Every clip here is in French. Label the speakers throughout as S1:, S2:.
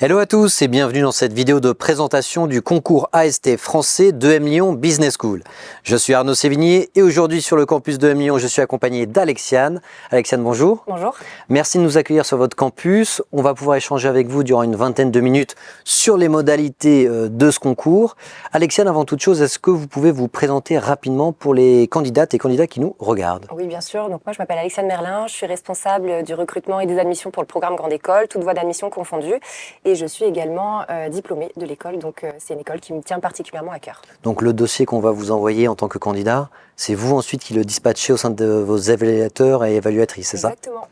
S1: Hello à tous et bienvenue dans cette vidéo de présentation du concours AST français d'EM Lyon Business School. Je suis Arnaud Sévigné et aujourd'hui sur le campus d'EM Lyon, je suis accompagné d'Alexiane. Alexiane, bonjour.
S2: Bonjour.
S1: Merci de nous accueillir sur votre campus. On va pouvoir échanger avec vous durant une vingtaine de minutes sur les modalités de ce concours. Alexiane, avant toute chose, est-ce que vous pouvez vous présenter rapidement pour les candidates et candidats qui nous regardent?
S2: Oui, bien sûr. Donc moi, je m'appelle Alexiane Merlin. Je suis responsable du recrutement et des admissions pour le programme Grande École, toutes voies d'admission confondues. Et je suis également diplômée de l'école, donc c'est une école qui me tient particulièrement à cœur.
S1: Donc le dossier qu'on va vous envoyer en tant que candidat, c'est vous ensuite qui le dispatchez au sein de vos évaluateurs et évaluatrices, c'est ça?
S2: Exactement.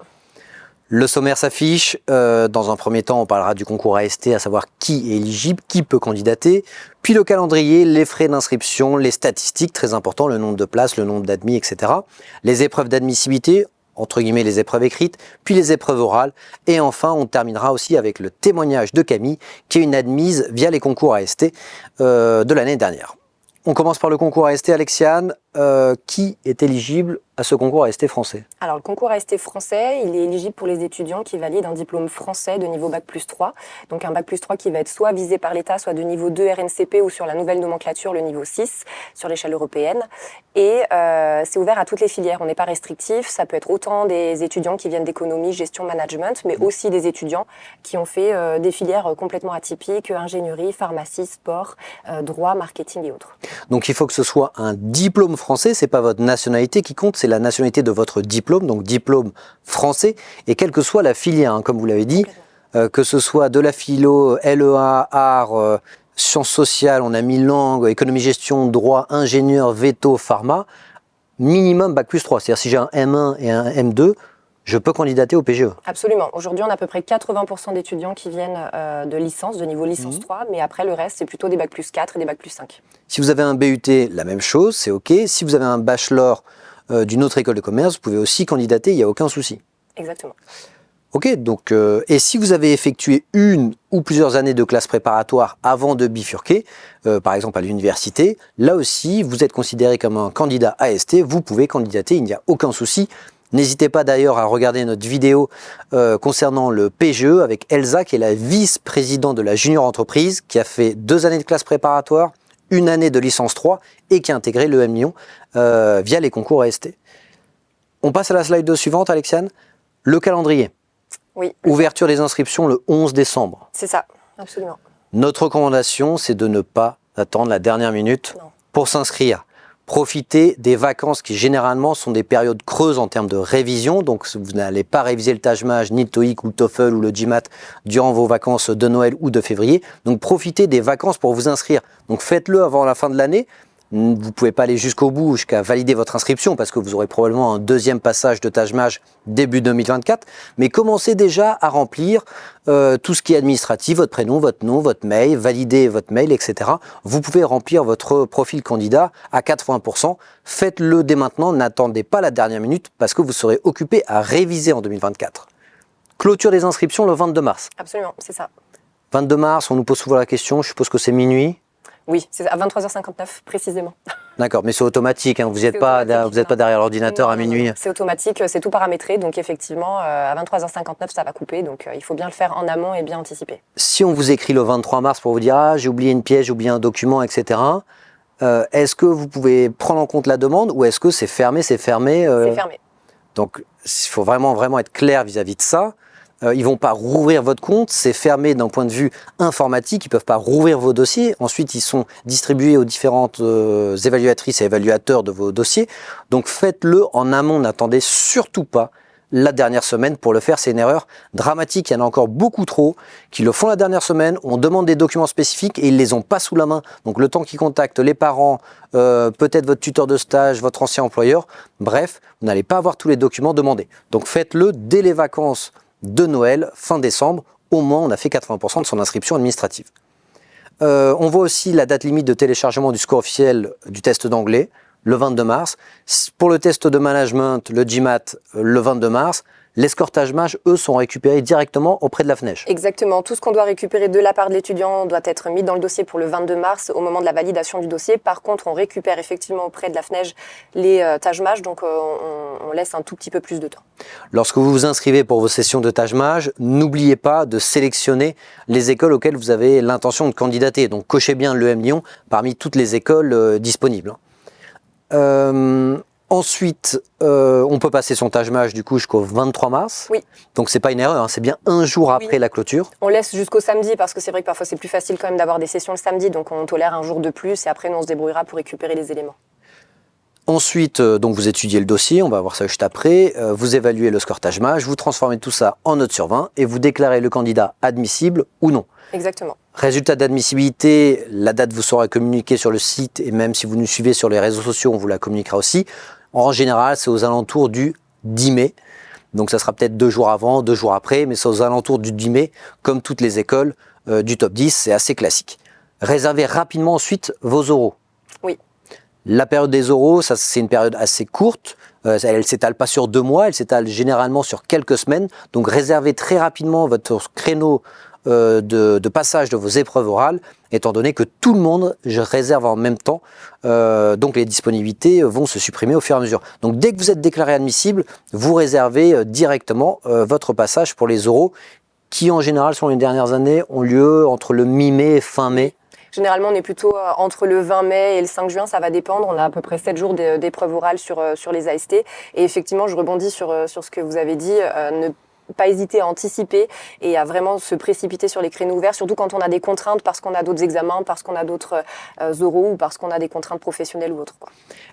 S1: Le sommaire s'affiche. Dans un premier temps, on parlera du concours AST, à savoir qui est éligible, qui peut candidater. Puis le calendrier, les frais d'inscription, les statistiques, très important, le nombre de places, le nombre d'admis, etc. Les épreuves d'admissibilité, entre guillemets les épreuves écrites, puis les épreuves orales. Et enfin, on terminera aussi avec le témoignage de Camille, qui est une admise via les concours AST de l'année dernière. On commence par le concours AST, Alexiane. Qui est éligible à ce concours AST français?
S2: Alors, le concours AST français, il est éligible pour les étudiants qui valident un diplôme français de niveau Bac+3. Donc, un Bac+3 qui va être soit visé par l'État, soit de niveau 2 RNCP ou sur la nouvelle nomenclature, le niveau 6, sur l'échelle européenne. Et c'est ouvert à toutes les filières. On n'est pas restrictif. Ça peut être autant des étudiants qui viennent d'économie, gestion, management, mais aussi des étudiants qui ont fait des filières complètement atypiques, ingénierie, pharmacie, sport, droit, marketing et autres.
S1: Donc, il faut que ce soit un diplôme français, c'est pas votre nationalité qui compte, c'est la nationalité de votre diplôme, donc diplôme français, et quelle que soit la filière, hein, comme vous l'avez dit, que ce soit de la philo, LEA, art, sciences sociales, on a mis langue, économie, gestion, droit, ingénieur, veto, pharma, minimum Bac+3, c'est-à-dire si j'ai un M1 et un M2, je peux candidater au PGE.
S2: Absolument. Aujourd'hui, on a à peu près 80% d'étudiants qui viennent de licence, de niveau licence 3, mais après, le reste, c'est plutôt des Bac+4 et des Bac+5.
S1: Si vous avez un BUT, la même chose, c'est OK. Si vous avez un bachelor d'une autre école de commerce, vous pouvez aussi candidater, il n'y a aucun souci.
S2: Exactement.
S1: OK, donc, et si vous avez effectué une ou plusieurs années de classe préparatoire avant de bifurquer, par exemple à l'université, là aussi, vous êtes considéré comme un candidat AST, vous pouvez candidater, il n'y a aucun souci. N'hésitez pas d'ailleurs à regarder notre vidéo concernant le PGE avec Elsa, qui est la vice-présidente de la junior entreprise, qui a fait 2 années de classe préparatoire, 1 année de licence 3 et qui a intégré l'EM Lyon via les concours AST. On passe à la slide suivante, Alexiane. Le calendrier.
S2: Oui.
S1: Ouverture des inscriptions le 11 décembre.
S2: C'est ça, absolument.
S1: Notre recommandation, c'est de ne pas attendre la dernière minute pour s'inscrire. Profitez des vacances qui généralement sont des périodes creuses en termes de révision. Donc vous n'allez pas réviser le Taj-Mahal, ni le TOEIC ou le TOEFL ou le GMAT durant vos vacances de Noël ou de février. Donc profitez des vacances pour vous inscrire. Donc faites-le avant la fin de l'année. Vous ne pouvez pas aller jusqu'au bout, jusqu'à valider votre inscription parce que vous aurez probablement un deuxième passage de Taj-Mahal début 2024. Mais commencez déjà à remplir tout ce qui est administratif, votre prénom, votre nom, votre mail, valider votre mail, etc. Vous pouvez remplir votre profil candidat à 80%. Faites-le dès maintenant, n'attendez pas la dernière minute parce que vous serez occupé à réviser en 2024. Clôture des inscriptions le 22 mars.
S2: Absolument, c'est ça.
S1: 22 mars, on nous pose souvent la question, je suppose que c'est minuit.
S2: Oui, c'est à 23h59 précisément.
S1: D'accord, mais c'est automatique, hein, vous n'êtes pas derrière l'ordinateur à minuit.
S2: C'est automatique, c'est tout paramétré, donc effectivement, à 23h59, ça va couper, donc il faut bien le faire en amont et bien anticiper.
S1: Si on vous écrit le 23 mars pour vous dire « Ah, j'ai oublié une pièce, j'ai oublié un document, etc. », est-ce que vous pouvez prendre en compte la demande ou est-ce que c'est fermé,
S2: C'est fermé.
S1: Donc, il faut vraiment être clair vis-à-vis de ça. Ils ne vont pas rouvrir votre compte, c'est fermé d'un point de vue informatique, ils ne peuvent pas rouvrir vos dossiers. Ensuite, ils sont distribués aux différentes évaluatrices et évaluateurs de vos dossiers. Donc faites-le en amont, n'attendez surtout pas la dernière semaine pour le faire, c'est une erreur dramatique. Il y en a encore beaucoup trop qui le font la dernière semaine, on demande des documents spécifiques et ils ne les ont pas sous la main. Donc le temps qu'ils contactent les parents, peut-être votre tuteur de stage, votre ancien employeur, bref, vous n'allez pas avoir tous les documents demandés. Donc faites-le dès les vacances de Noël, fin décembre, au moins on a fait 80% de son inscription administrative. On voit aussi la date limite de téléchargement du score officiel du test d'anglais, le 22 mars. Pour le test de management, le GMAT, le 22 mars. Les scores TAJMAJ, eux, sont récupérés directement auprès de la FNEJ.
S2: Exactement. Tout ce qu'on doit récupérer de la part de l'étudiant doit être mis dans le dossier pour le 22 mars au moment de la validation du dossier. Par contre, on récupère effectivement auprès de la FNEJ les TAJMAJ, donc on laisse un tout petit peu plus de temps.
S1: Lorsque vous vous inscrivez pour vos sessions de TAJMAJ, n'oubliez pas de sélectionner les écoles auxquelles vous avez l'intention de candidater. Donc cochez bien l'EM Lyon parmi toutes les écoles disponibles. Ensuite, on peut passer son TAJMAJ du coup jusqu'au 23 mars.
S2: Oui.
S1: Donc c'est pas une erreur, hein, c'est bien un jour après la clôture.
S2: On laisse jusqu'au samedi parce que c'est vrai que parfois c'est plus facile quand même d'avoir des sessions le samedi, donc on tolère un jour de plus et après nous on se débrouillera pour récupérer les éléments.
S1: Ensuite, donc vous étudiez le dossier, on va voir ça juste après, vous évaluez le score TAJMAJ, vous transformez tout ça en note sur 20 et vous déclarez le candidat admissible ou non.
S2: Exactement.
S1: Résultat d'admissibilité, la date vous sera communiquée sur le site et même si vous nous suivez sur les réseaux sociaux, on vous la communiquera aussi. En général, c'est aux alentours du 10 mai. Donc ça sera peut-être 2 jours avant, 2 jours après, mais c'est aux alentours du 10 mai, comme toutes les écoles du top 10, c'est assez classique. Réservez rapidement ensuite vos oraux.
S2: Oui.
S1: La période des oraux, ça c'est une période assez courte. Elle ne s'étale pas sur 2 mois, elle s'étale généralement sur quelques semaines. Donc réservez très rapidement votre créneau de passage de vos épreuves orales, étant donné que tout le monde réserve en même temps, donc les disponibilités vont se supprimer au fur et à mesure. Donc dès que vous êtes déclaré admissible, vous réservez directement votre passage pour les oraux, qui en général, sur les dernières années, ont lieu entre le mi-mai et fin mai.
S2: Généralement, on est plutôt entre le 20 mai et le 5 juin, ça va dépendre. On a à peu près 7 jours d'épreuves orales sur les AST. Et effectivement, je rebondis sur ce que vous avez dit, ne pas hésiter à anticiper et à vraiment se précipiter sur les créneaux ouverts, surtout quand on a des contraintes parce qu'on a d'autres examens, parce qu'on a d'autres oraux ou parce qu'on a des contraintes professionnelles ou autres.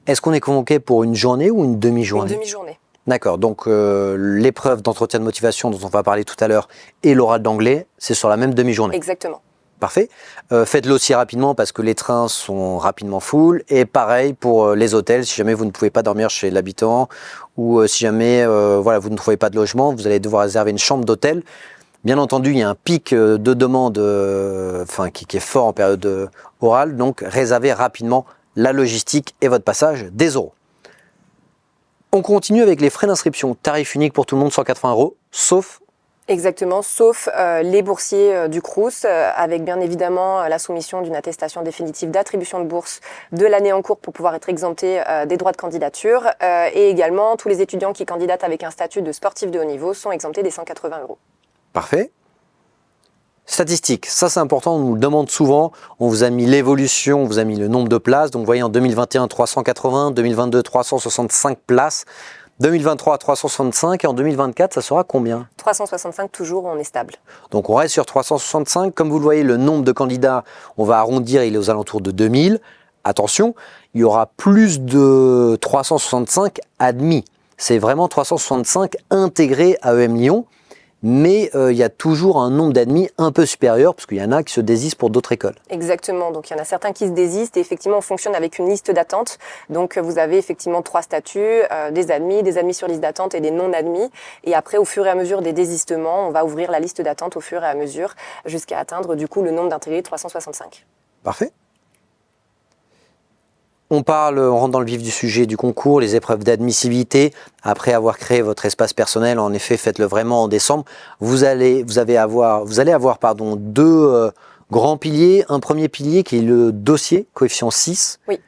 S1: Est-ce qu'on est convoqué pour une journée ou une demi-journée ?
S2: Une demi-journée.
S1: D'accord, donc l'épreuve d'entretien de motivation dont on va parler tout à l'heure et l'oral d'anglais, c'est sur la même demi-journée.
S2: Exactement.
S1: Parfait. Faites-le aussi rapidement parce que les trains sont rapidement full. Et pareil pour les hôtels, si jamais vous ne pouvez pas dormir chez l'habitant ou si jamais voilà, vous ne trouvez pas de logement, vous allez devoir réserver une chambre d'hôtel. Bien entendu, il y a un pic de demande qui est fort en période orale, donc réservez rapidement la logistique et votre passage des oraux. On continue avec les frais d'inscription. Tarif unique pour tout le monde, 180 €, sauf...
S2: Exactement, sauf les boursiers du Crous, avec bien évidemment la soumission d'une attestation définitive d'attribution de bourse de l'année en cours pour pouvoir être exempté des droits de candidature. Et également, tous les étudiants qui candidatent avec un statut de sportif de haut niveau sont exemptés des 180 €.
S1: Parfait. Statistiques, ça c'est important, on nous le demande souvent. On vous a mis l'évolution, on vous a mis le nombre de places. Donc vous voyez en 2021, 380, 2022, 365 places. 2023 365 et en 2024 ça sera combien?
S2: 365 toujours, on est stable.
S1: Donc on reste sur 365. Comme vous le voyez, le nombre de candidats, on va arrondir, il est aux alentours de 2000. Attention, il y aura plus de 365 admis. C'est vraiment 365 intégrés à EM Lyon. Mais il y a toujours un nombre d'admis un peu supérieur, parce qu'il y en a qui se désistent pour d'autres écoles.
S2: Exactement, donc il y en a certains qui se désistent, et effectivement on fonctionne avec une liste d'attente. Donc vous avez effectivement 3 statuts, des admis sur liste d'attente et des non admis. Et après, au fur et à mesure des désistements, on va ouvrir la liste d'attente au fur et à mesure, jusqu'à atteindre du coup le nombre d'intégrés 365.
S1: Parfait. On rentre dans le vif du sujet du concours, les épreuves d'admissibilité. Après avoir créé votre espace personnel, en effet, faites-le vraiment en décembre. Vous allez avoir 2 grands piliers. Un premier pilier qui est le dossier, coefficient 6.
S2: Oui.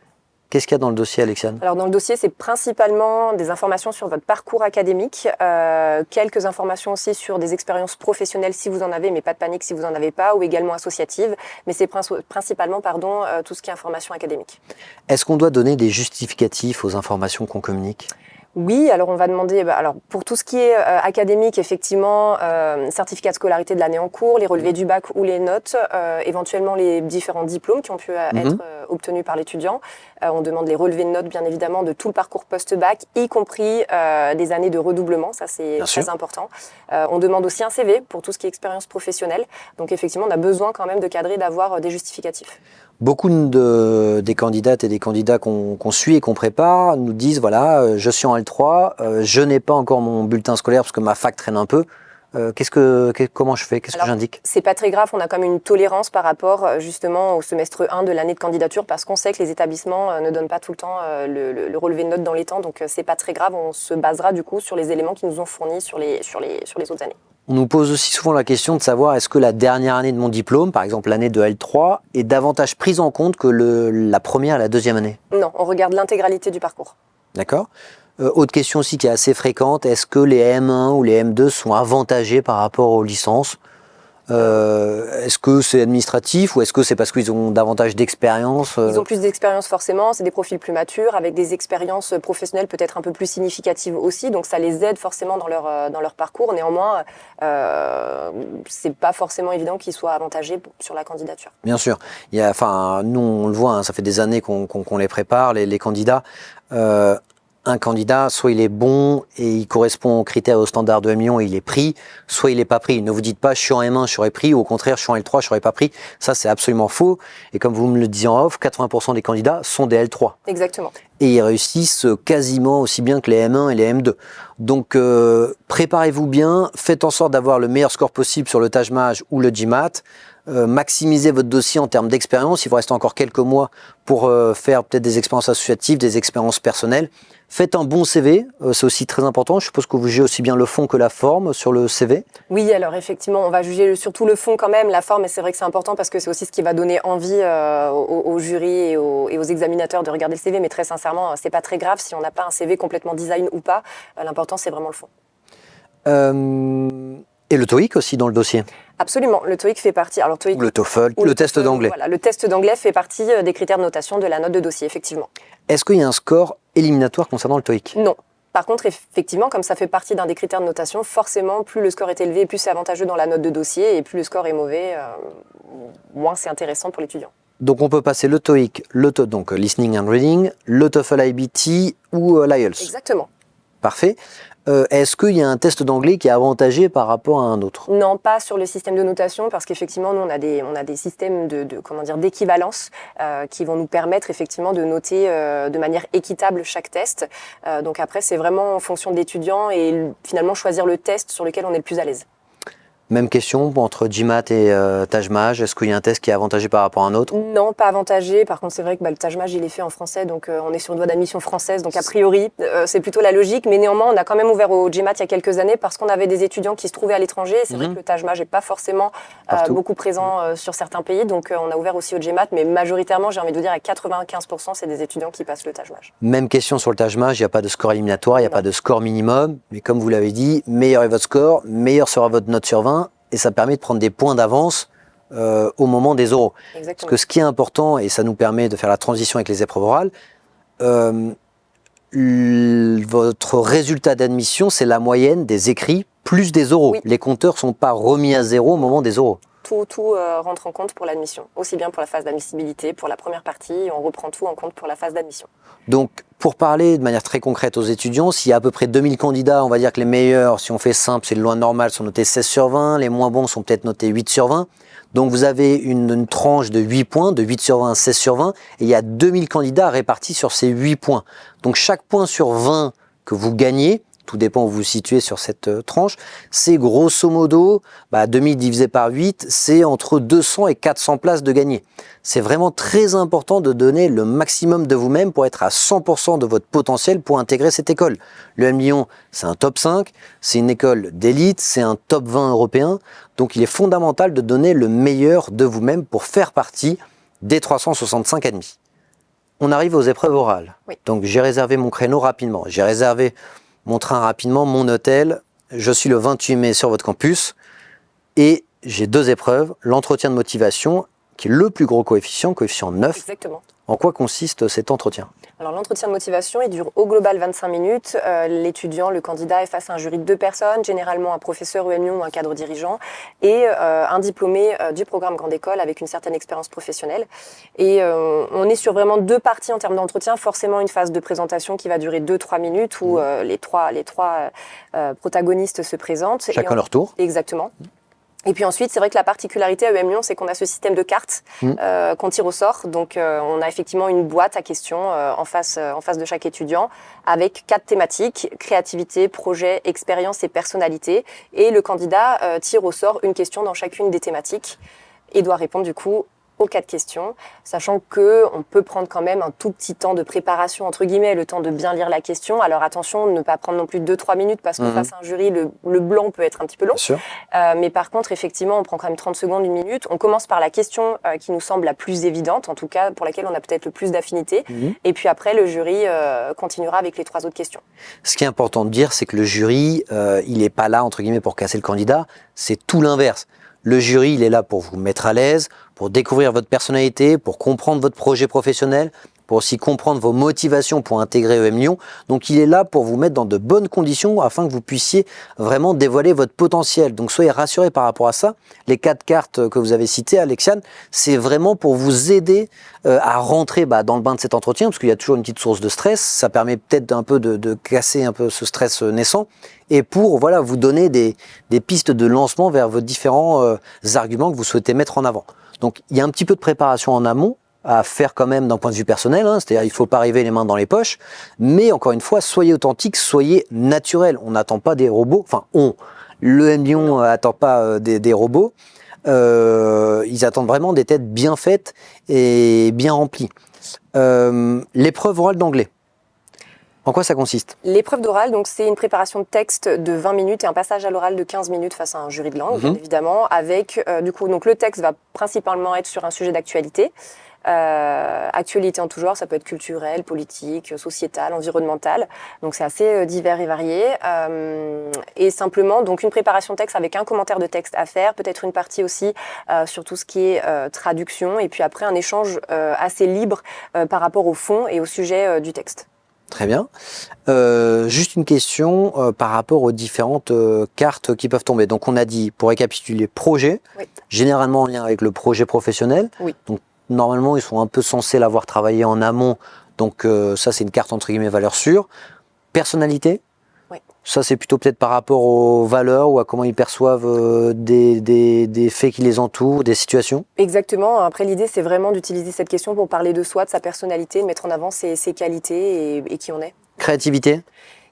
S1: Qu'est-ce qu'il y a dans le dossier, Alexiane?
S2: Alors dans le dossier, c'est principalement des informations sur votre parcours académique, quelques informations aussi sur des expériences professionnelles si vous en avez, mais pas de panique si vous n'en avez pas, ou également associatives, mais c'est principalement tout ce qui est information académique.
S1: Est-ce qu'on doit donner des justificatifs aux informations qu'on communique?
S2: Oui, alors on va demander, pour tout ce qui est académique, effectivement, certificat de scolarité de l'année en cours, les relevés du bac ou les notes, éventuellement les différents diplômes qui ont pu être obtenus par l'étudiant. On demande les relevés de notes, bien évidemment, de tout le parcours post-bac, y compris des années de redoublement, ça c'est très important. On demande aussi un CV pour tout ce qui est expérience professionnelle. Donc effectivement, on a besoin quand même de cadrer, d'avoir des justificatifs.
S1: Beaucoup des candidates et des candidats qu'on suit et qu'on prépare nous disent, voilà, je suis en L3, je n'ai pas encore mon bulletin scolaire parce que ma fac traîne un peu. comment je fais? Qu'est-ce que j'indique?
S2: C'est pas très grave, on a comme une tolérance par rapport justement au semestre 1 de l'année de candidature parce qu'on sait que les établissements ne donnent pas tout le temps le relevé de notes dans les temps, donc c'est pas très grave, on se basera du coup sur les éléments qu'ils nous ont fournis sur les autres années.
S1: On nous pose aussi souvent la question de savoir est-ce que la dernière année de mon diplôme, par exemple l'année de L3, est davantage prise en compte que la première et la deuxième année?
S2: Non, on regarde l'intégralité du parcours.
S1: D'accord. Autre question aussi qui est assez fréquente, est-ce que les M1 ou les M2 sont avantagés par rapport aux licences? Est-ce que c'est administratif ou est-ce que c'est parce qu'ils ont davantage d'expérience?
S2: Ils ont plus d'expérience forcément, c'est des profils plus matures, avec des expériences professionnelles peut-être un peu plus significatives aussi, donc ça les aide forcément dans leur parcours. Néanmoins, c'est pas forcément évident qu'ils soient avantagés sur la candidature.
S1: Bien sûr. Nous, on le voit, hein, ça fait des années qu'on les prépare, les candidats. Un candidat, soit il est bon et il correspond aux critères et aux standards de M Lyon et il est pris, soit il n'est pas pris. Ne vous dites pas je suis en M1, je serai pris, ou au contraire je suis en L3, je serai pas pris. Ça, c'est absolument faux. Et comme vous me le disiez en off, 80% des candidats sont des L3.
S2: Exactement.
S1: Et ils réussissent quasiment aussi bien que les M1 et les M2. Donc préparez-vous bien, faites en sorte d'avoir le meilleur score possible sur le Taj-Maj ou le GMAT. Maximisez votre dossier en termes d'expérience. Il vous reste encore quelques mois pour faire peut-être des expériences associatives, des expériences personnelles. Faites un bon CV, c'est aussi très important. Je suppose que vous jugez aussi bien le fond que la forme sur le CV.
S2: Oui, alors effectivement, on va juger surtout le fond quand même, la forme, et c'est vrai que c'est important parce que c'est aussi ce qui va donner envie au jury et aux examinateurs de regarder le CV. Mais très sincèrement, c'est pas très grave si on n'a pas un CV complètement design ou pas. L'important, c'est vraiment le fond.
S1: Et le TOEIC aussi dans le dossier?
S2: Absolument, le TOEIC fait partie. Alors, TOEIC,
S1: le TOEFL, le test d'anglais.
S2: Voilà, le test d'anglais fait partie des critères de notation de la note de dossier, effectivement.
S1: Est-ce qu'il y a un score éliminatoire concernant le TOEIC?
S2: Non. Par contre, effectivement, comme ça fait partie d'un des critères de notation, forcément, plus le score est élevé, plus c'est avantageux dans la note de dossier, et plus le score est mauvais, moins c'est intéressant pour l'étudiant.
S1: Donc on peut passer le TOEIC, donc Listening and Reading, le TOEFL IBT ou l'IELTS.
S2: Exactement.
S1: Parfait. Est-ce qu'il y a un test d'anglais qui est avantagé par rapport à un autre?
S2: Non, pas sur le système de notation, parce qu'effectivement, nous, on a des systèmes d'équivalence qui vont nous permettre effectivement de noter de manière équitable chaque test. Donc après, c'est vraiment en fonction de l'étudiant et finalement choisir le test sur lequel on est le plus à l'aise.
S1: Même question entre GMAT et Taj-Maj, est-ce qu'il y a un test qui est avantagé par rapport à un autre?
S2: Non, pas avantagé. Par contre, c'est vrai que le Taj-Maj, il est fait en français, donc on est sur une voie d'admission française, donc a priori, c'est plutôt la logique. Mais néanmoins, on a quand même ouvert au GMAT il y a quelques années parce qu'on avait des étudiants qui se trouvaient à l'étranger. C'est vrai que le Taj-Maj n'est pas forcément beaucoup présent sur certains pays, donc on a ouvert aussi au GMAT, mais majoritairement, j'ai envie de vous dire, à 95%, c'est des étudiants qui passent le Taj-Maj.
S1: Même question sur le Taj-Maj, il n'y a pas de score éliminatoire, il n'y a pas de score minimum. Mais comme vous l'avez dit, meilleur est votre score, meilleur sera votre note sur 20. Et ça permet de prendre des points d'avance au moment des oraux.
S2: Exactement.
S1: Parce que ce qui est important, et ça nous permet de faire la transition avec les épreuves orales, votre résultat d'admission, c'est la moyenne des écrits plus des oraux.
S2: Oui.
S1: Les compteurs ne sont pas remis à zéro au moment des oraux.
S2: Tout rentre en compte pour l'admission, aussi bien pour la phase d'admissibilité, pour la première partie, on reprend tout en compte pour la phase d'admission.
S1: Donc, pour parler de manière très concrète aux étudiants, s'il y a à peu près 2000 candidats, on va dire que les meilleurs, si on fait simple, c'est le loi normale, sont notés 16 sur 20, les moins bons sont peut-être notés 8 sur 20. Donc vous avez une tranche de 8 points, de 8 sur 20 à 16 sur 20, et il y a 2000 candidats répartis sur ces 8 points. Donc chaque point sur 20 que vous gagnez, tout dépend où vous vous situez sur cette tranche, c'est grosso modo, 2000 divisé par 8, c'est entre 200 et 400 places de gagner. C'est vraiment très important de donner le maximum de vous-même pour être à 100% de votre potentiel pour intégrer cette école. Le M Lyon, c'est un top 5, c'est une école d'élite, c'est un top 20 européen, donc il est fondamental de donner le meilleur de vous-même pour faire partie des 365 admis. On arrive aux épreuves orales.
S2: Oui.
S1: Donc j'ai réservé mon créneau rapidement, j'ai réservé mon train rapidement, mon hôtel. Je suis le 28 mai sur votre campus et j'ai 2 épreuves. L'entretien de motivation, qui est le plus gros coefficient 9.
S2: Exactement.
S1: En quoi consiste cet entretien?
S2: Alors l'entretien de motivation, il dure au global 25 minutes. L'étudiant, le candidat est face à un jury de 2 personnes, généralement un professeur EM Lyon ou un cadre dirigeant, et un diplômé du programme Grande École avec une certaine expérience professionnelle. Et on est sur vraiment 2 parties en termes d'entretien, forcément une phase de présentation qui va durer 2-3 minutes où les trois protagonistes se présentent.
S1: Chacun leur tour.
S2: Exactement. Et puis ensuite, c'est vrai que la particularité à EM Lyon, c'est qu'on a ce système de cartes qu'on tire au sort. Donc, on a effectivement une boîte à questions en face de chaque étudiant avec 4 thématiques, créativité, projet, expérience et personnalité. Et le candidat tire au sort une question dans chacune des thématiques et doit répondre du coup aux 4 questions, sachant qu'on peut prendre quand même un tout petit temps de préparation, entre guillemets, le temps de bien lire la question. Alors attention, ne pas prendre non plus 2-3 minutes, parce que face à un jury, le blanc peut être un petit peu long. Mais par contre, effectivement, on prend quand même 30 secondes, 1 minute. On commence par la question qui nous semble la plus évidente, en tout cas pour laquelle on a peut-être le plus d'affinité. Et puis après, le jury continuera avec les 3 autres questions.
S1: Ce qui est important de dire, c'est que le jury, il n'est pas là, entre guillemets, pour casser le candidat. C'est tout l'inverse. Le jury, il est là pour vous mettre à l'aise, pour découvrir votre personnalité, pour comprendre votre projet professionnel, pour aussi comprendre vos motivations pour intégrer EM Lyon. Donc il est là pour vous mettre dans de bonnes conditions afin que vous puissiez vraiment dévoiler votre potentiel. Donc soyez rassurés par rapport à ça. Les 4 cartes que vous avez citées, Alexiane, c'est vraiment pour vous aider à rentrer dans le bain de cet entretien, parce qu'il y a toujours une petite source de stress. Ça permet peut-être un peu de casser un peu ce stress naissant, et pour vous donner des pistes de lancement vers vos différents arguments que vous souhaitez mettre en avant. Donc il y a un petit peu de préparation en amont à faire quand même d'un point de vue personnel, c'est-à-dire il ne faut pas arriver les mains dans les poches, mais encore une fois, soyez authentique, soyez naturel. On n'attend pas des robots, l'EM Lyon n'attend pas des robots, ils attendent vraiment des têtes bien faites et bien remplies. L'épreuve orale d'anglais, en quoi ça consiste?
S2: L'épreuve d'oral, donc c'est une préparation de texte de 20 minutes et un passage à l'oral de 15 minutes face à un jury de langue, bien évidemment, avec donc le texte va principalement être sur un sujet d'actualité. Actualité en tout genre, ça peut être culturel, politique, sociétal, environnemental. Donc c'est assez divers et varié. Et simplement, donc une préparation de texte avec un commentaire de texte à faire, peut-être une partie aussi sur tout ce qui est traduction, et puis après un échange assez libre par rapport au fond et au sujet du texte.
S1: Très bien. Juste une question par rapport aux différentes cartes qui peuvent tomber. Donc on a dit, pour récapituler, projet, généralement en lien avec le projet professionnel. Donc normalement, ils sont un peu censés l'avoir travaillé en amont. Donc ça, c'est une carte entre guillemets valeur sûre. Personnalité. Ça, c'est plutôt peut-être par rapport aux valeurs ou à comment ils perçoivent des faits qui les entourent, des situations.
S2: Exactement. Après, l'idée, c'est vraiment d'utiliser cette question pour parler de soi, de sa personnalité, de mettre en avant ses qualités et qui on est.
S1: Créativité.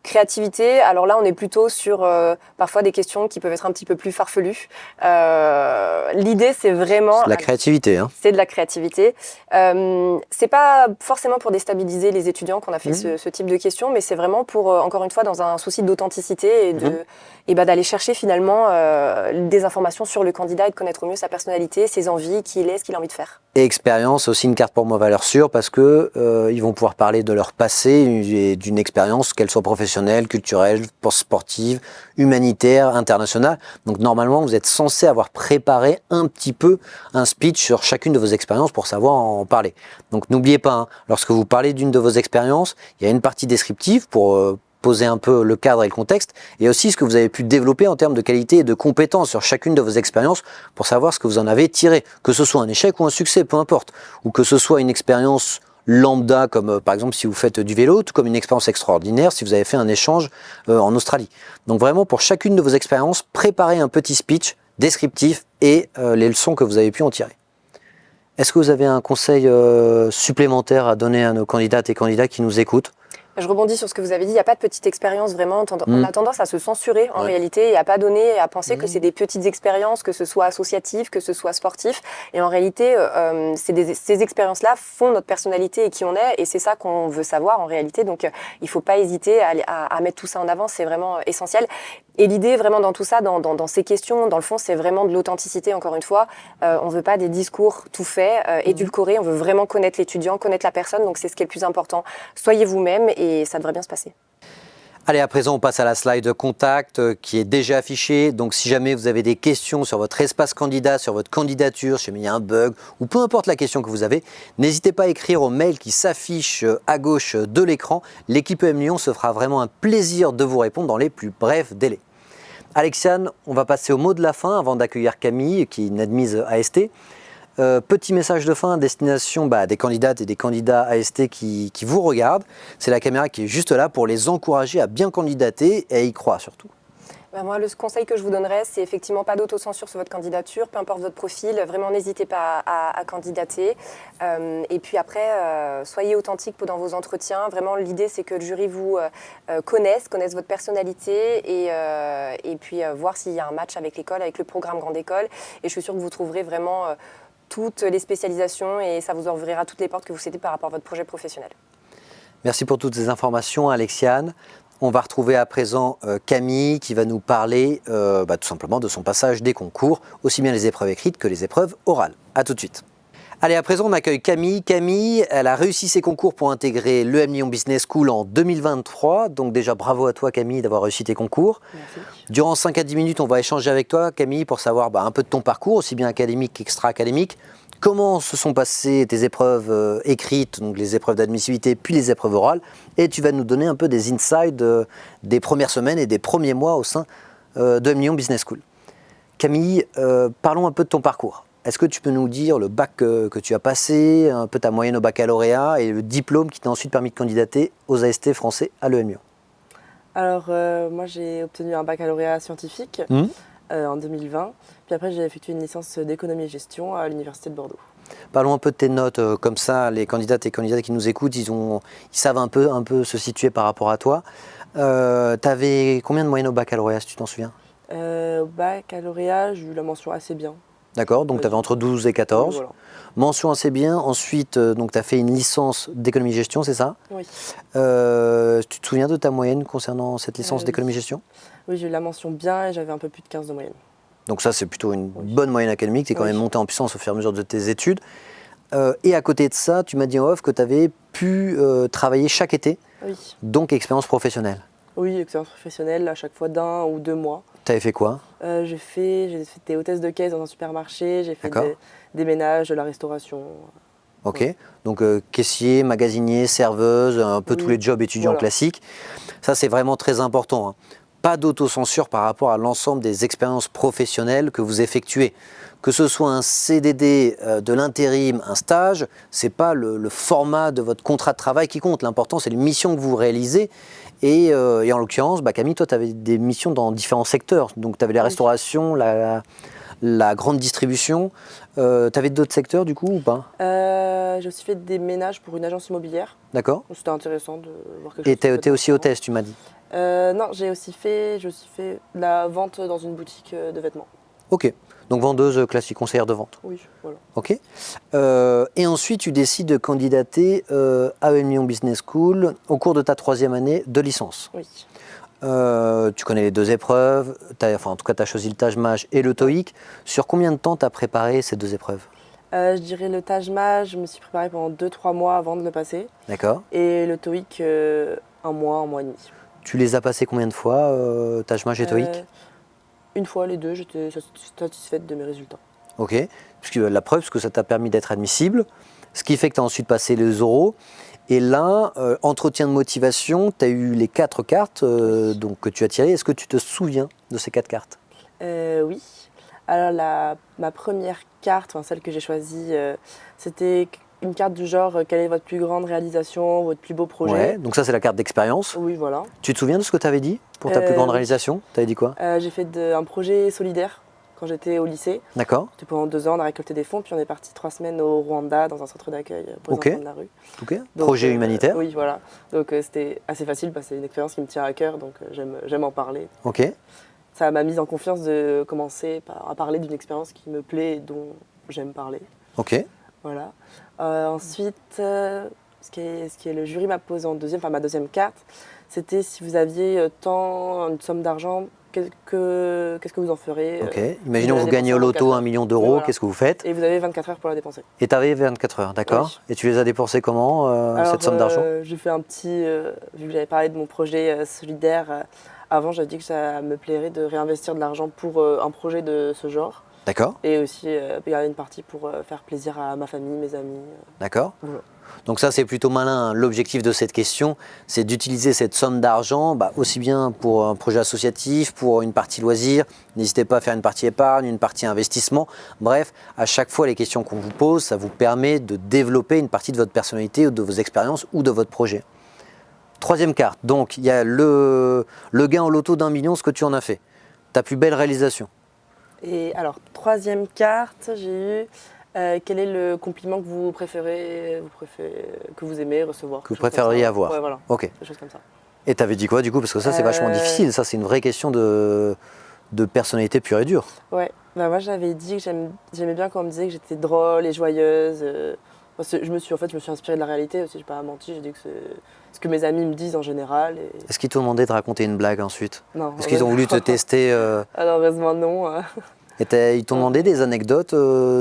S2: Créativité, alors là on est plutôt sur parfois des questions qui peuvent être un petit peu plus farfelues. L'idée c'est vraiment...
S1: C'est de la créativité.
S2: C'est de la créativité. C'est pas forcément pour déstabiliser les étudiants qu'on a fait ce type de questions, mais c'est vraiment pour, encore une fois, dans un souci d'authenticité et d'aller chercher finalement des informations sur le candidat et de connaître au mieux sa personnalité, ses envies, qui il est, ce qu'il a envie de faire.
S1: Et expérience, aussi une carte pour moi valeur sûre, parce que ils vont pouvoir parler de leur passé et d'une expérience, qu'elle soit professionnelle, culturelle, sportive, humanitaire, internationale. Donc normalement, vous êtes censé avoir préparé un petit peu un speech sur chacune de vos expériences pour savoir en parler. Donc n'oubliez pas, lorsque vous parlez d'une de vos expériences, il y a une partie descriptive pour poser un peu le cadre et le contexte, et aussi ce que vous avez pu développer en termes de qualité et de compétences sur chacune de vos expériences pour savoir ce que vous en avez tiré, que ce soit un échec ou un succès, peu importe, ou que ce soit une expérience lambda, comme par exemple si vous faites du vélo, tout comme une expérience extraordinaire si vous avez fait un échange en Australie. Donc vraiment, pour chacune de vos expériences, préparez un petit speech descriptif et les leçons que vous avez pu en tirer. Est-ce que vous avez un conseil supplémentaire à donner à nos candidates et candidats qui nous écoutent?
S2: Je rebondis sur ce que vous avez dit, il n'y a pas de petite expérience vraiment, on a tendance à se censurer en réalité et à pas donner, et à penser que c'est des petites expériences, que ce soit associatif, que ce soit sportif, et en réalité ces expériences-là font notre personnalité et qui on est, et c'est ça qu'on veut savoir en réalité, donc il ne faut pas hésiter à mettre tout ça en avant, c'est vraiment essentiel. Et l'idée vraiment dans tout ça, dans ces questions, dans le fond, c'est vraiment de l'authenticité, encore une fois. On veut pas des discours tout faits, édulcorés, on veut vraiment connaître l'étudiant, connaître la personne, donc c'est ce qui est le plus important. Soyez vous-même et ça devrait bien se passer.
S1: Allez, à présent, on passe à la slide contact qui est déjà affichée. Donc, si jamais vous avez des questions sur votre espace candidat, sur votre candidature, si jamais il y a un bug ou peu importe la question que vous avez, n'hésitez pas à écrire au mail qui s'affiche à gauche de l'écran. L'équipe EM Lyon se fera vraiment un plaisir de vous répondre dans les plus brefs délais. Alexiane, on va passer au mot de la fin avant d'accueillir Camille, qui est une admise AST. Petit message de fin à destination des candidates et des candidats AST qui vous regardent. C'est la caméra qui est juste là pour les encourager à bien candidater et à y croire surtout.
S2: Moi, le conseil que je vous donnerais, c'est effectivement pas d'autocensure sur votre candidature, peu importe votre profil, vraiment n'hésitez pas à candidater. Et puis après, soyez authentique dans vos entretiens. Vraiment, l'idée, c'est que le jury vous connaisse votre personnalité et puis voir s'il y a un match avec l'école, avec le programme Grande École. Et je suis sûre que vous trouverez vraiment toutes les spécialisations et ça vous ouvrira toutes les portes que vous souhaitez par rapport à votre projet professionnel.
S1: Merci pour toutes ces informations, Alexiane. On va retrouver à présent Camille qui va nous parler tout simplement de son passage des concours, aussi bien les épreuves écrites que les épreuves orales. A tout de suite. Allez, à présent, on accueille Camille. Camille, elle a réussi ses concours pour intégrer l'EM Lyon Business School en 2023. Donc déjà, bravo à toi, Camille, d'avoir réussi tes concours.
S2: Merci.
S1: Durant 5 à 10 minutes, on va échanger avec toi, Camille, pour savoir un peu de ton parcours, aussi bien académique qu'extra-académique. Comment se sont passées tes épreuves écrites, donc les épreuves d'admissibilité, puis les épreuves orales. Et tu vas nous donner un peu des insights des premières semaines et des premiers mois au sein de l'EM Lyon Business School. Camille, parlons un peu de ton parcours. Est-ce que tu peux nous dire le bac que tu as passé, un peu ta moyenne au baccalauréat et le diplôme qui t'a ensuite permis de candidater aux AST français à l'EM Lyon?
S3: Alors, moi, j'ai obtenu un baccalauréat scientifique en 2020. Puis après, j'ai effectué une licence d'économie et gestion à l'Université de Bordeaux.
S1: Parlons un peu de tes notes, comme ça, les candidates et candidats qui nous écoutent, ils savent un peu se situer par rapport à toi. Tu avais combien de moyenne au baccalauréat, si tu t'en souviens?
S3: Au baccalauréat, j'ai eu la mention assez bien.
S1: D'accord, donc tu avais entre 12 et 14.
S3: Voilà.
S1: Mention assez bien. Ensuite, tu as fait une licence d'économie-gestion, c'est ça?
S3: Oui.
S1: Tu te souviens de ta moyenne concernant cette licence d'économie-gestion?
S3: Oui, j'ai eu la mention bien et j'avais un peu plus de 15 de moyenne.
S1: Donc ça, c'est plutôt une bonne moyenne académique. Tu es quand même monté en puissance au fur et à mesure de tes études. Et à côté de ça, tu m'as dit en off que tu avais pu travailler chaque été.
S3: Oui.
S1: Donc expérience professionnelle.
S3: Oui, expérience professionnelle à chaque fois d'1 ou 2 mois.
S1: Tu avais fait quoi?
S3: J'ai fait des hôtesses de caisse dans un supermarché, j'ai fait des ménages, de la restauration.
S1: Ok, donc caissier, magasinier, serveuse, un peu tous les jobs étudiants classiques. Ça, c'est vraiment très important, hein. Pas d'autocensure par rapport à l'ensemble des expériences professionnelles que vous effectuez. Que ce soit un CDD, de l'intérim, un stage, ce n'est pas le format de votre contrat de travail qui compte. L'important, c'est les missions que vous réalisez. Et en l'occurrence, Camille, toi, tu avais des missions dans différents secteurs. Donc, tu avais la restauration, la grande distribution. Tu avais d'autres secteurs, du coup, ou pas?
S3: J'ai aussi fait des ménages pour une agence immobilière.
S1: D'accord.
S3: C'était intéressant de voir quelque chose.
S1: Et tu es aussi hôtesse, tu m'as dit?
S3: Non, j'ai aussi fait la vente dans une boutique de vêtements.
S1: Ok, donc vendeuse classique, conseillère de vente.
S3: Oui, voilà.
S1: Ok. Et ensuite, tu décides de candidater à l'EM Lyon Business School au cours de ta 3e année de licence.
S3: Oui.
S1: Tu connais les 2 épreuves, en tout cas, tu as choisi le TAJMAJ et le TOEIC. Sur combien de temps tu as préparé ces 2 épreuves?
S3: Je dirais le TAJMAJ, je me suis préparée pendant 2-3 mois avant de le passer.
S1: D'accord.
S3: Et le TOEIC, un mois et demi.
S1: Tu les as passés combien de fois, TAJMAJ et TOEIC?
S3: Une fois les 2, j'étais satisfaite de mes résultats.
S1: Ok, puisque la preuve, parce que ça t'a permis d'être admissible, ce qui fait que tu as ensuite passé les oraux. Et là, entretien de motivation, tu as eu les 4 cartes donc, que tu as tirées. Est-ce que tu te souviens de ces 4 cartes?
S3: Oui. Alors ma première carte, celle que j'ai choisie, c'était une carte du genre quelle est votre plus grande réalisation, votre plus beau projet.
S1: Ouais, donc ça c'est la carte d'expérience.
S3: Oui, voilà.
S1: Tu te souviens de ce que tu avais dit pour ta plus grande réalisation? Tu avais dit quoi?
S3: J'ai fait un projet solidaire quand j'étais au lycée.
S1: D'accord.
S3: Pendant 2 ans, on a récolté des fonds, puis on est parti 3 semaines au Rwanda dans un centre d'accueil pour les enfants de la rue.
S1: Ok. Donc, projet humanitaire.
S3: Oui, voilà. Donc c'était assez facile, c'est une expérience qui me tient à cœur, donc j'aime en parler.
S1: Ok.
S3: Ça m'a mise en confiance de commencer à parler d'une expérience qui me plaît et dont j'aime parler.
S1: Ok.
S3: Voilà. Ensuite, ce qui est le jury m'a posé en ma 2e carte, c'était si vous aviez une somme d'argent, qu'est-ce que vous en ferez?
S1: Ok. Imaginons que vous gagnez au loto 1 million d'euros,
S3: voilà.
S1: Qu'est-ce que vous faites?
S3: Et vous avez 24 heures pour la dépenser.
S1: Et tu avais 24 heures, d'accord.
S3: Oui.
S1: Et tu les as dépensées comment, cette somme d'argent?
S3: J'ai fait un petit, vu que j'avais parlé de mon projet solidaire, avant j'avais dit que ça me plairait de réinvestir de l'argent pour un projet de ce genre.
S1: D'accord.
S3: Et aussi garder une partie pour faire plaisir à ma famille, mes amis.
S1: D'accord.
S3: Voilà.
S1: Donc ça c'est plutôt malin, hein. L'objectif de cette question, c'est d'utiliser cette somme d'argent aussi bien pour un projet associatif, pour une partie loisir. N'hésitez pas à faire une partie épargne, une partie investissement. Bref, à chaque fois les questions qu'on vous pose, ça vous permet de développer une partie de votre personnalité ou de vos expériences ou de votre projet. 3e carte, donc il y a le gain au loto d'1 million, ce que tu en as fait. Ta plus belle réalisation?
S3: Et alors, troisième carte, j'ai eu quel est le compliment que vous préférez, que vous aimez recevoir?
S1: Que vous préféreriez avoir?
S3: Ouais, voilà.
S1: Ok.
S3: Des choses comme ça.
S1: Et t'avais dit quoi du coup? Parce que ça, c'est vachement difficile. Ça, c'est une vraie question de personnalité pure et dure.
S3: Ouais, bah moi j'avais dit que j'aimais bien quand on me disait que j'étais drôle et joyeuse. Je me suis inspirée de la réalité aussi, j'ai pas menti, j'ai dit que c'est ce que mes amis me disent en général.
S1: Est-ce qu'ils t'ont demandé de raconter une blague ensuite?
S3: Non.
S1: Est-ce qu'ils ont voulu te tester
S3: Alors heureusement non.
S1: Ils t'ont demandé des anecdotes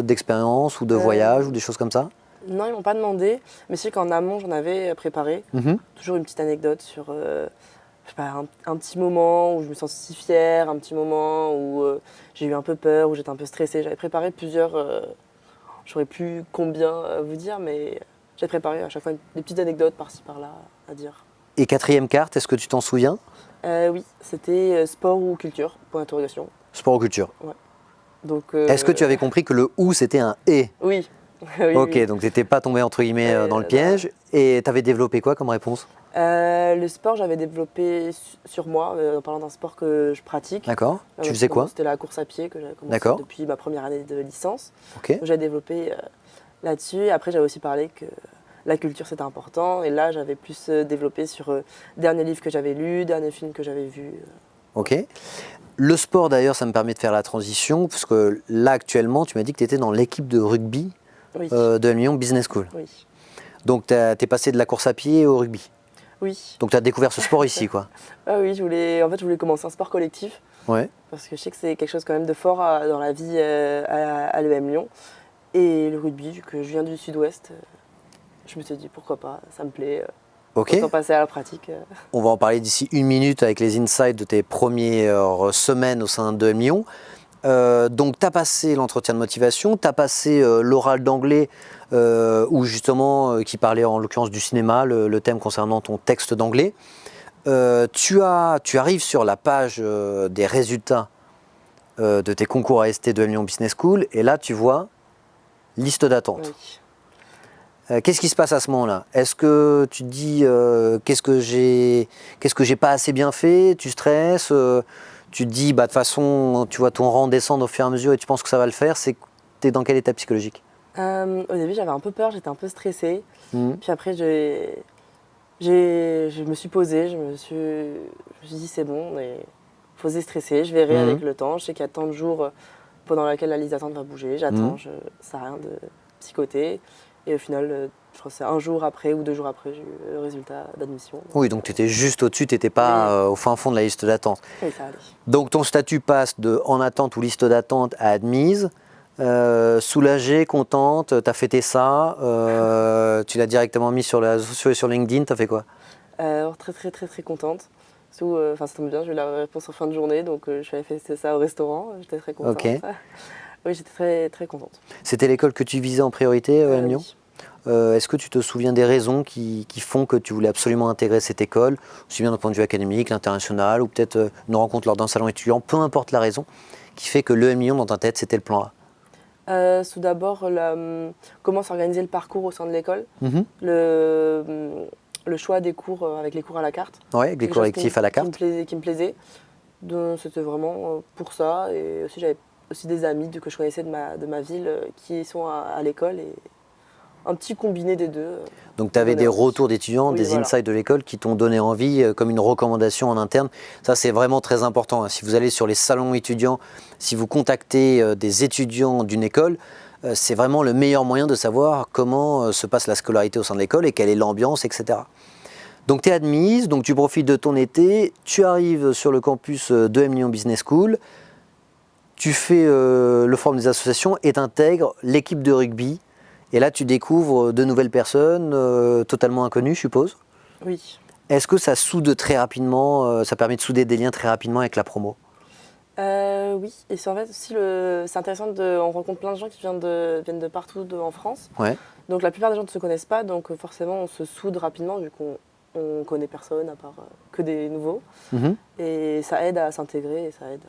S1: d'expérience ou de voyage ou des choses comme ça?
S3: Non, ils m'ont pas demandé, mais c'est qu'en amont j'en avais préparé. Toujours une petite anecdote sur je sais pas, un petit moment où je me sens si fière, un petit moment où j'ai eu un peu peur, où j'étais un peu stressée. J'avais préparé plusieurs, j'aurais plus combien vous dire, mais j'ai préparé à chaque fois des petites anecdotes par-ci par-là à dire.
S1: Et quatrième carte, est-ce que tu t'en souviens?
S3: Oui, c'était sport ou culture, point d'interrogation.
S1: Sport ou culture.
S3: Ouais. Donc,
S1: est-ce que tu avais compris que le ou c'était un et?
S3: Oui. Oui,
S1: ok,
S3: oui.
S1: donc tu n'étais pas tombé entre guillemets dans le piège. Et tu avais développé quoi comme réponse?
S3: Le sport, j'avais développé sur moi, en parlant d'un sport que je pratique.
S1: D'accord. Tu faisais quoi?
S3: C'était la course à pied que j'avais commencé depuis ma première année de licence.
S1: Ok.
S3: J'ai développé là-dessus. Après, j'avais aussi parlé que la culture, c'était important. Et là, j'avais plus développé sur dernier livre que j'avais lu, dernier film que j'avais vu.
S1: Ok. Le sport, d'ailleurs, ça me permet de faire la transition, parce que là, actuellement, tu m'as dit que tu étais dans l'équipe de rugby de la Lyon Business School.
S3: Oui.
S1: Donc, tu es passé de la course à pied au rugby.
S3: Oui.
S1: Donc, tu as découvert ce sport ici, quoi.
S3: Ah oui, je voulais commencer un sport collectif.
S1: Ouais.
S3: Parce que je sais que c'est quelque chose quand même de fort dans la vie à l'EM Lyon. Et le rugby, vu que je viens du sud-ouest, je me suis dit pourquoi pas, ça me plaît.
S1: Ok.
S3: Autant passer à la pratique.
S1: On va en parler d'ici une minute avec les insights de tes premières semaines au sein de Lyon. Donc, tu as passé l'entretien de motivation, tu as passé l'oral d'anglais, où justement, qui parlait en l'occurrence du cinéma, le thème concernant ton texte d'anglais. Tu arrives sur la page des résultats de tes concours AST de Lyon Business School, et là, tu vois liste d'attente.
S3: Oui.
S1: Qu'est-ce qui se passe à ce moment-là? Est-ce que tu te dis qu'est-ce que j'ai pas assez bien fait? Tu stresses? Tu te dis bah de toute façon tu vois ton rang descendre au fur et à mesure et tu penses que ça va le faire? T'es dans quel état psychologique?
S3: Au début j'avais un peu peur, j'étais un peu stressée. Puis après je me suis posée, je me suis dit c'est bon, il faut se stresser, je verrai avec le temps. Je sais qu'il y a tant de jours pendant lesquels la liste d'attente va bouger, j'attends, ça sert à rien de psychoter. Et au final, je crois que c'est un jour après ou 2 jours après, j'ai eu le résultat d'admission.
S1: Oui, donc tu étais juste au-dessus, tu n'étais pas au fin fond de la liste d'attente.
S3: Oui, ça allait.
S1: Donc ton statut passe de en attente ou liste d'attente à admise. Soulagée, contente, tu as fêté ça, tu l'as directement mis sur LinkedIn, tu as fait quoi?
S3: Très très très très contente. Ça tombe bien, j'ai eu la réponse en fin de journée, donc je suis allée fêter ça au restaurant, j'étais très contente.
S1: Ok.
S3: Oui, j'étais très très contente.
S1: C'était l'école que tu visais en priorité à Lyon?
S3: Oui.
S1: Est-ce que tu te souviens des raisons qui font que tu voulais absolument intégrer cette école, aussi bien d'un point de vue académique, l'international, ou peut-être une rencontre lors d'un salon étudiant, peu importe la raison, qui fait que l'EM Lyon dans ta tête c'était le plan A?
S3: Tout d'abord, comment s'organiser le parcours au sein de l'école, le choix des cours avec les cours à la carte.
S1: Oui, avec les cours lectifs à la carte.
S3: Qui me plaisait. Donc c'était vraiment pour ça. Et aussi j'avais aussi des amis que je connaissais de ma ville qui sont à l'école et un petit combiné des deux.
S1: Donc tu avais des retours d'étudiants,
S3: oui,
S1: des insights de l'école qui t'ont donné envie, comme une recommandation en interne. Ça c'est vraiment très important. Si vous allez sur les salons étudiants, si vous contactez des étudiants d'une école, c'est vraiment le meilleur moyen de savoir comment se passe la scolarité au sein de l'école et quelle est l'ambiance, etc. Donc tu es admise, donc tu profites de ton été, tu arrives sur le campus de Lyon Business School, tu fais le forum des associations et tu intègres l'équipe de rugby. Et là, tu découvres de nouvelles personnes totalement inconnues, je suppose.
S3: Oui.
S1: Est-ce que ça soude très rapidement, ça permet de souder des liens très rapidement avec la promo?
S3: Oui, et c'est en fait aussi c'est intéressant, on rencontre plein de gens qui viennent de partout en France.
S1: Ouais.
S3: Donc la plupart des gens ne se connaissent pas, donc forcément on se soude rapidement vu qu'on ne connaît personne à part que des nouveaux. Et ça aide à s'intégrer et ça aide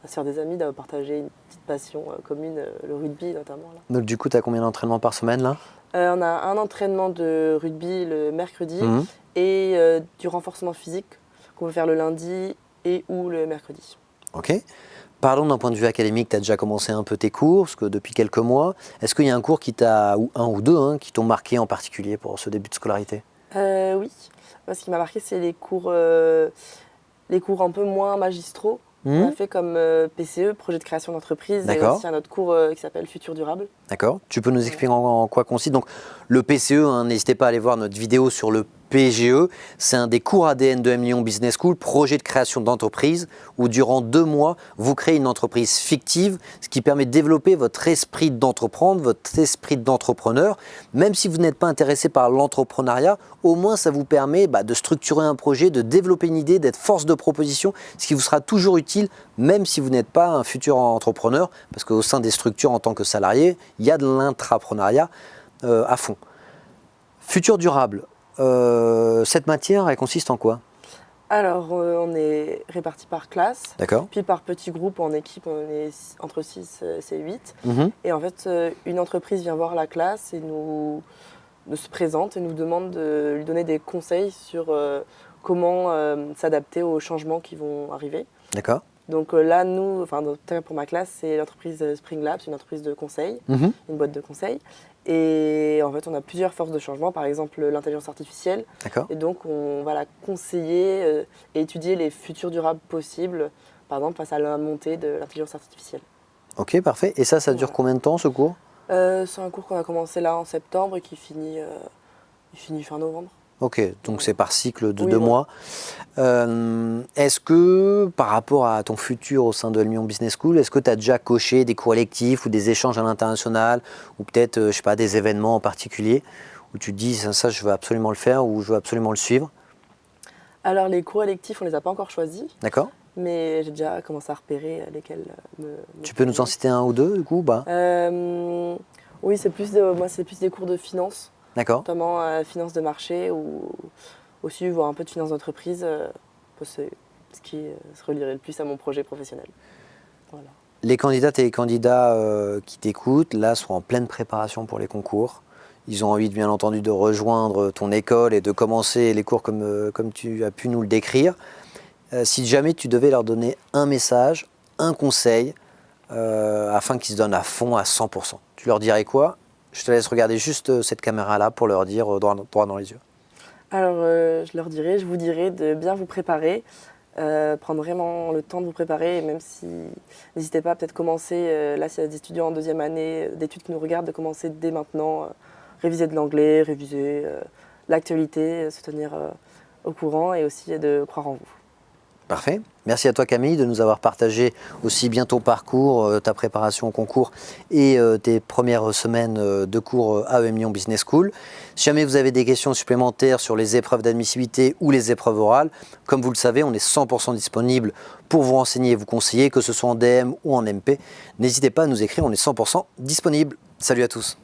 S3: à se faire des amis, à partager une petite passion commune, le rugby notamment. Là.
S1: Donc du coup, tu as combien d'entraînements par semaine là?
S3: On a un entraînement de rugby le mercredi et du renforcement physique qu'on peut faire le lundi et ou le mercredi.
S1: Ok. Parlons d'un point de vue académique, tu as déjà commencé un peu tes cours, parce que depuis quelques mois, est-ce qu'il y a un cours qui t'a, ou un ou deux, hein, qui t'ont marqué en particulier pour ce début de scolarité?
S3: Oui, moi, ce qui m'a marqué, c'est les cours un peu moins magistraux. On a fait comme PCE, projet de création d'entreprise, et
S1: D'accord.
S3: aussi un autre cours qui s'appelle Futur durable.
S1: D'accord. Tu peux nous expliquer en quoi consiste? Donc, le PCE, hein, n'hésitez pas à aller voir notre vidéo sur le PGE. C'est un des cours ADN de M Lyon Business School, projet de création d'entreprise, où durant 2 mois, vous créez une entreprise fictive, ce qui permet de développer votre esprit d'entreprendre, votre esprit d'entrepreneur. Même si vous n'êtes pas intéressé par l'entrepreneuriat, au moins ça vous permet de structurer un projet, de développer une idée, d'être force de proposition, ce qui vous sera toujours utile, même si vous n'êtes pas un futur entrepreneur, parce qu'au sein des structures en tant que salarié, il y a de l'intrapreneuriat à fond. Futur durable, cette matière, elle consiste en quoi?
S3: Alors, on est répartis par classe,
S1: D'accord.
S3: puis par petits groupes, en équipe, on est entre 6 et 8. Et en fait, une entreprise vient voir la classe et nous se présente et nous demande de lui donner des conseils sur comment s'adapter aux changements qui vont arriver.
S1: D'accord.
S3: Donc là, nous, enfin pour ma classe, c'est l'entreprise Spring Labs, une entreprise de conseil, une boîte de conseil. Et en fait, on a plusieurs forces de changement, par exemple l'intelligence artificielle.
S1: D'accord.
S3: Et donc, on va la conseiller et étudier les futurs durables possibles, par exemple face à la montée de l'intelligence artificielle.
S1: Ok, parfait. Et ça dure combien de temps, ce cours?
S3: C'est un cours qu'on a commencé là en septembre et qui finit fin novembre.
S1: Ok, donc c'est par cycle de
S3: Oui,
S1: 2
S3: voilà.
S1: mois. Est-ce que, par rapport à ton futur au sein de Lyon Business School, est-ce que tu as déjà coché des cours électifs ou des échanges à l'international, ou peut-être, je sais pas, des événements en particulier, où tu te dis, ça, je veux absolument le faire, ou je veux absolument le suivre?
S3: Alors, les cours électifs, on les a pas encore choisis,
S1: D'accord.
S3: mais j'ai déjà commencé à repérer lesquels
S1: Tu peux nous en citer un ou deux, du coup, ou pas?
S3: Oui, moi, c'est plus des cours de finance,
S1: D'accord.
S3: notamment finance de marché ou aussi voir un peu de finance d'entreprise, c'est ce qui se relierait le plus à mon projet professionnel. Voilà.
S1: Les candidates et les candidats qui t'écoutent, là, sont en pleine préparation pour les concours. Ils ont envie, bien entendu, de rejoindre ton école et de commencer les cours comme tu as pu nous le décrire. Si jamais tu devais leur donner un message, un conseil, afin qu'ils se donnent à fond, à 100%, tu leur dirais quoi? Je te laisse regarder juste cette caméra-là pour leur dire droit dans les yeux.
S3: Alors, je vous dirais de bien vous préparer, prendre vraiment le temps de vous préparer, et même si, n'hésitez pas à peut-être commencer, là, s'il y a des étudiants en 2e année d'études qui nous regardent, de commencer dès maintenant, réviser de l'anglais, réviser l'actualité, se tenir au courant et aussi de croire en vous.
S1: Parfait. Merci à toi Camille de nous avoir partagé aussi bien ton parcours, ta préparation au concours et tes premières semaines de cours à EM Lyon Business School. Si jamais vous avez des questions supplémentaires sur les épreuves d'admissibilité ou les épreuves orales, comme vous le savez, on est 100% disponible pour vous renseigner et vous conseiller, que ce soit en DM ou en MP. N'hésitez pas à nous écrire, on est 100% disponible. Salut à tous.